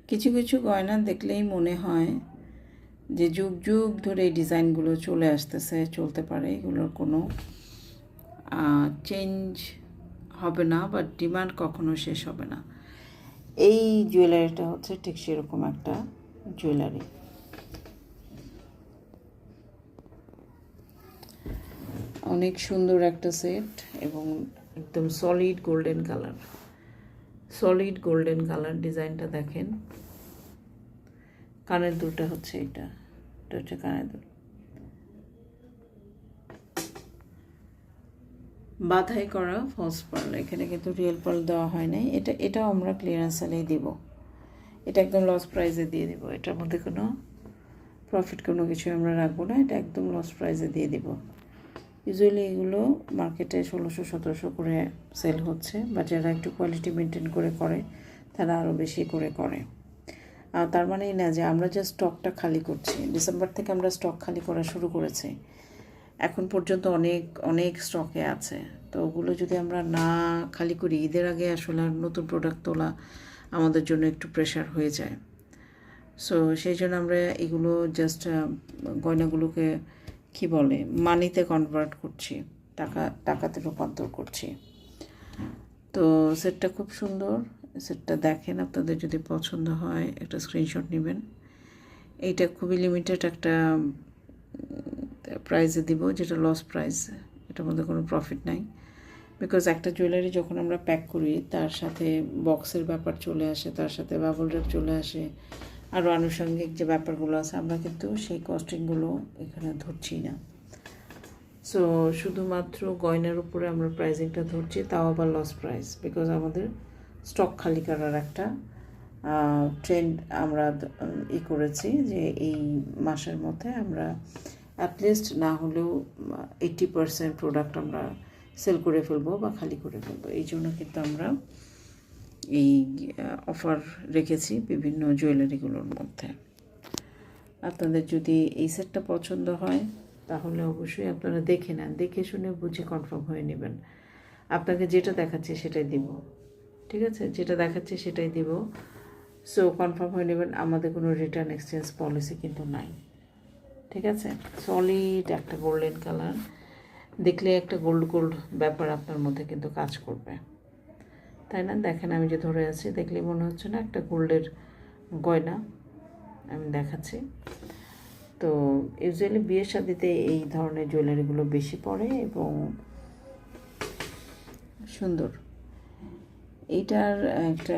কিছু কিছু গয়না দেখলেই মনে হয় যে যুগ যুগ ধরে এই ডিজাইনগুলো চলে আসতেছে, চলতে পারে, এগুলোর কোনো চেঞ্জ হবে না, বাট ডিমান্ড কখনো শেষ হবে না। এই জুয়েলারিটা হচ্ছে ঠিক সেরকম একটা জুয়েলারি। অনেক সুন্দর একটা সেট এবং একদম solid golden colour, solid golden colour. ডিজাইনটা দেখেন, কানের দুলটা হচ্ছে এটা হচ্ছে কানের দুল, বাধাই করা ফলস পার্ল, এখানে কিন্তু রিয়েল পার্ল দেওয়া হয় নাই। এটাও আমরা ক্লিয়ারেন্স সেলেই দিব, এটা একদম লস প্রাইসে দিয়ে দিব। এটার মধ্যে কোনো প্রফিট কোনো কিছু আমরা রাখবো না, এটা একদম লস প্রাইসে দিয়ে দিব। ইউজুয়ালি এগুলো মার্কেটে 1600-1700 করে সেল হচ্ছে, বা যারা একটু কোয়ালিটি মেনটেন করে তারা আরও বেশি করে। আর তার মানে না যে আমরা যে স্টকটা খালি করছি, ডিসেম্বর থেকে আমরা স্টক খালি করা শুরু করেছি, এখন পর্যন্ত অনেক স্টকে আছে। তো ওগুলো যদি আমরা না খালি করি, ঈদের আগে আসলে নতুন প্রোডাক্ট তোলা আমাদের জন্য একটু প্রেশার হয়ে যায়। সো সেই জন্য আমরা এগুলো জাস্ট গয়নাগুলোকে কি বলে মানিতে কনভার্ট করছি, টাকাতে রূপান্তর করছি। তো সেটটা খুব সুন্দর, সেটটা দেখেন, আপনাদের যদি পছন্দ হয় একটা স্ক্রিনশট নেবেন। এইটা খুবই লিমিটেড একটা প্রাইসে দিব, যেটা লস প্রাইস, এটার মধ্যে কোনো প্রফিট নাই। বিকজ একটা জুয়েলারি যখন আমরা প্যাক করি তার সাথে বক্সের ব্যাপার চলে আসে, তার সাথে বাবল র্যাপ চলে আসে, আরও আনুষঙ্গিক যে ব্যাপারগুলো আছে, আমরা কিন্তু সেই কস্টিংগুলো এখানে ধরছি না। সো শুধুমাত্র গয়নার উপরে আমরা প্রাইসিংটা ধরছি, তাও আবার লস প্রাইস, বিকজ আমাদের স্টক খালি করার একটা ট্রেন্ড আমরা করেছি যে এই মাসের মধ্যে আমরা অ্যাটলিস্ট না হলেও 80% প্রোডাক্ট আমরা সেল করে ফেলবো বা খালি করে ফেলবো। এই জন্য কিন্তু আমরা এই অফার রেখেছি বিভিন্ন জুয়েলারিগুলোর মধ্যে। আপনাদের যদি এই সেটটা পছন্দ হয় তাহলে অবশ্যই আপনারা দেখে নেন, দেখে শুনে বুঝে কনফার্ম হয়ে নেবেন। আপনাকে যেটা দেখাচ্ছে সেটাই দিব, ঠিক আছে, যেটা দেখাচ্ছে সেটাই দিব। সো কনফার্ম হয়ে নেবেন, আমাদের কোনো রিটার্ন এক্সচেঞ্জ পলিসি কিন্তু নাই, ঠিক আছে। সলিড একটা গোল্ডেন কালার, দেখলে একটা গোল্ড ব্যাপার আপনার মধ্যে কিন্তু কাজ করবে, তাই না? দেখেন আমি যে ধরে আছি, দেখলেই মনে হচ্ছে না একটা গোল্ডের গয়না। আমি দেখাচ্ছি। তো ইউজুয়ালি বিয়ের শাদিতে এই ধরনের জুয়েলারিগুলো বেশি পড়ে এবং সুন্দর। এইটার একটা